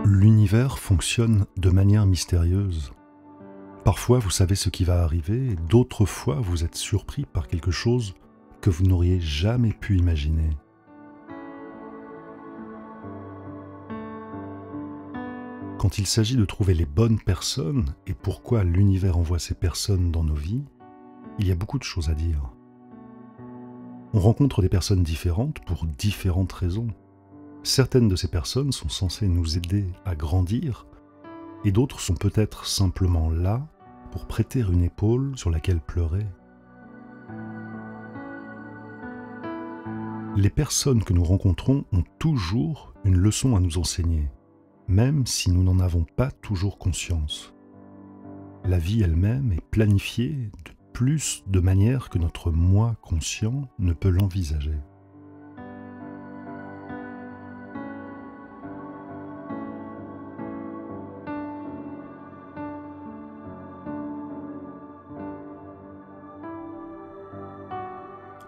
L'univers fonctionne de manière mystérieuse. Parfois, vous savez ce qui va arriver, et d'autres fois, vous êtes surpris par quelque chose que vous n'auriez jamais pu imaginer. Quand il s'agit de trouver les bonnes personnes et pourquoi l'univers envoie ces personnes dans nos vies, il y a beaucoup de choses à dire. On rencontre des personnes différentes pour différentes raisons. Certaines de ces personnes sont censées nous aider à grandir et d'autres sont peut-être simplement là pour prêter une épaule sur laquelle pleurer. Les personnes que nous rencontrons ont toujours une leçon à nous enseigner, même si nous n'en avons pas toujours conscience. La vie elle-même est planifiée de plus de manières que notre moi conscient ne peut l'envisager.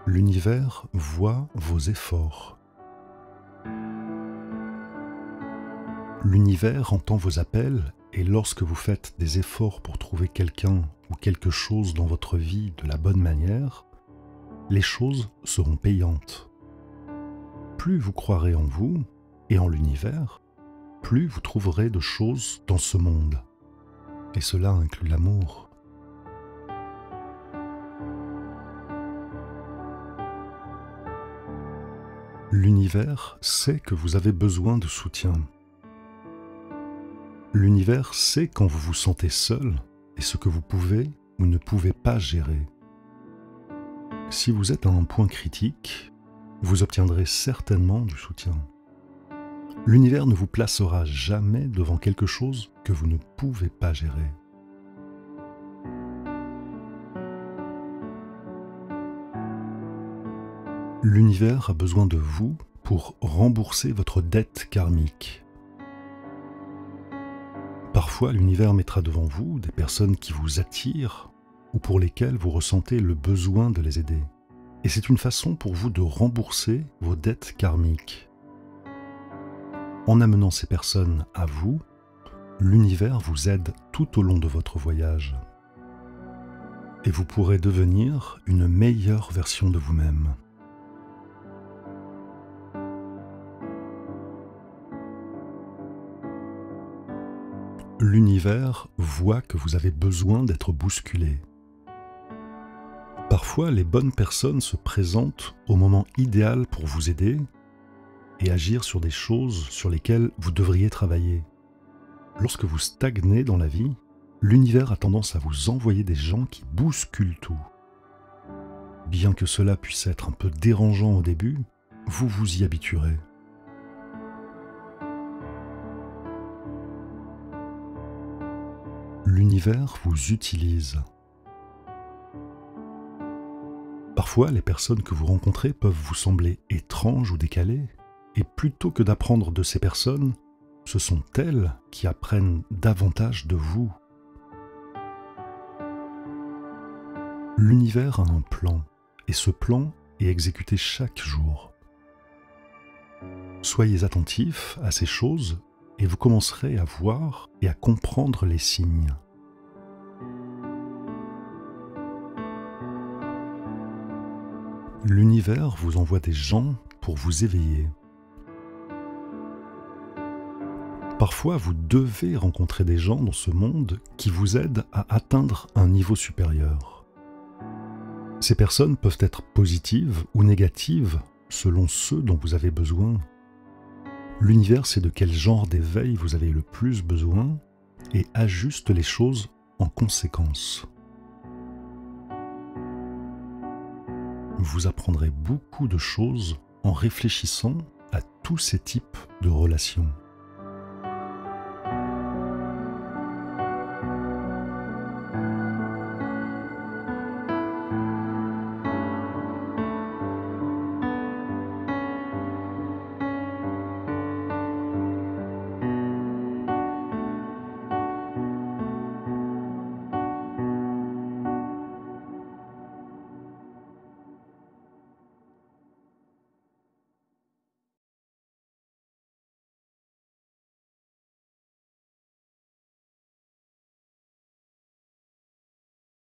L'univers voit vos efforts. L'univers entend vos appels et lorsque vous faites des efforts pour trouver quelqu'un ou quelque chose dans votre vie de la bonne manière, les choses seront payantes. Plus vous croirez en vous et en l'univers, plus vous trouverez de choses dans ce monde. Et cela inclut l'amour. L'univers sait que vous avez besoin de soutien. L'univers sait quand vous vous sentez seul et ce que vous pouvez ou ne pouvez pas gérer. Si vous êtes à un point critique, vous obtiendrez certainement du soutien. L'univers ne vous placera jamais devant quelque chose que vous ne pouvez pas gérer. L'univers a besoin de vous pour rembourser votre dette karmique. Parfois, l'univers mettra devant vous des personnes qui vous attirent ou pour lesquelles vous ressentez le besoin de les aider. Et c'est une façon pour vous de rembourser vos dettes karmiques. En amenant ces personnes à vous, l'univers vous aide tout au long de votre voyage. Et vous pourrez devenir une meilleure version de vous-même. L'univers voit que vous avez besoin d'être bousculé. Parfois, les bonnes personnes se présentent au moment idéal pour vous aider et agir sur des choses sur lesquelles vous devriez travailler. Lorsque vous stagnez dans la vie, l'univers a tendance à vous envoyer des gens qui bousculent tout. Bien que cela puisse être un peu dérangeant au début, vous vous y habituerez. L'univers vous utilise. Parfois, les personnes que vous rencontrez peuvent vous sembler étranges ou décalées, et plutôt que d'apprendre de ces personnes, ce sont elles qui apprennent davantage de vous. L'univers a un plan, et ce plan est exécuté chaque jour. Soyez attentifs à ces choses et vous commencerez à voir et à comprendre les signes. L'univers vous envoie des gens pour vous éveiller. Parfois, vous devez rencontrer des gens dans ce monde qui vous aident à atteindre un niveau supérieur. Ces personnes peuvent être positives ou négatives selon ce dont vous avez besoin. L'univers sait de quel genre d'éveil vous avez le plus besoin et ajuste les choses en conséquence. Vous apprendrez beaucoup de choses en réfléchissant à tous ces types de relations.